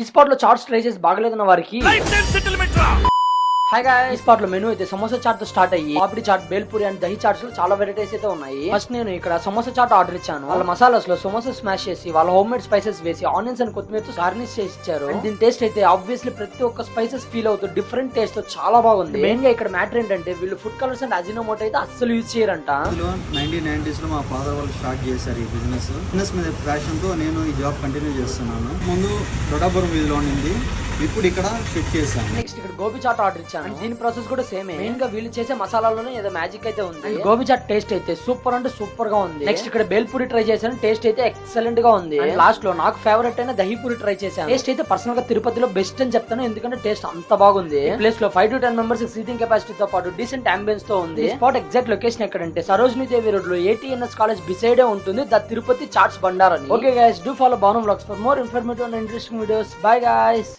ఈ స్పాట్ లో charts try చేసి బాగలేదన్న వారికి హాయ్ గాయ్స్, ఈ స్పాట్ లో మెనూ అయితే సమోసా చాట్ తో స్టార్ట్ అయ్యి పాపిడి చాట్, బేల్పూరి అండ్ దహి చాట్స్ లో చాలా వెరైటీస్ అయితే ఉన్నాయి. ఫస్ట్ నేను ఇక్కడ సమోసా చాట్ ఆర్డర్ ఇచ్చాను. వాళ్ళ మసాలాస్ లో సమోసా స్మాష్ చేసి వాళ్ళ హోమ్ మేడ్ స్పైసెస్ వేసి ఆనియన్స్ అండ్ కొత్తిమీరతో గార్నిష్ చేసి ఇచ్చారు. అండ్ దీని టేస్ట్ అయితే ఆబ్వియస్లీ ప్రతి ఒక్క స్పైసెస్ ఫీల్ అవుతూ డిఫరెంట్ టేస్ట్ తో చాలా బాగుంది. మెయిన్ గా ఇక్కడ మ్యాటర్ ఏంటంటే వీళ్ళు ఫుడ్ కలర్స్ అండ్ అజినోమోటో అయితే అస్సలు యూజ్ చేయరంట. 1990s లో మా ఫాదర్ వాళ్ళు స్టార్ట్ చేశారు ఈ బిజినెస్ మీద ప్యాషన్ తో నేను ఈ జాబ్ కంటిన్యూ చేస్తున్నాను. ముందు దొడాపురం వీధిలో ఉండింది, ఇప్పుడు ఇక్కడ షిఫ్ట్ చేశాను. నెక్స్ట్ ఇక్కడ గోబీ చాట్ ఆర్డర్ ఇచ్చాను. దీని ప్రాసెస్ కూడా సేమ్. మెయిన్ గా వీళ్ళు చేసే మసాలాలోనే ఏదో మ్యాజిక్ అయితే ఉంది. గోబీ చాట్ టేస్ట్ అయితే సూపర్ అంటే సూపర్ గా ఉంది. నెక్స్ట్ ఇక్కడ బేల్పూరి ట్రై చేశాను, టేస్ట్ అయితే ఎక్సలెంట్ గా ఉంది. లాస్ట్ లో నాకు ఫేవరెట్ అయిన దహిపూరి ట్రై చేశాను. టేస్ట్ అయితే పర్సనల్ గా తిరుపతిలో బెస్ట్ అని చెప్తాను, ఎందుకంటే టేస్ట్ అంత బాగుంది. ప్లేస్ లో 5 to 10 మెంబర్స్ సీటింగ్ కెపాసిటీ తో పాటు డీసెంట్ అంబియన్స్ తో ఉంది. స్పాట్ ఎగ్జాక్ట్ లొకేషన్ ఎక్కడంటే సరోజినీ దేవి రోడ్ లో ATNS కాలేజ్ బిసైడే ఉంటుంది ద తిరుపతి చాట్స్ బండార్ అని. Okay guys, do follow Bhanu vlogs for more informative and interesting videos. Bye guys.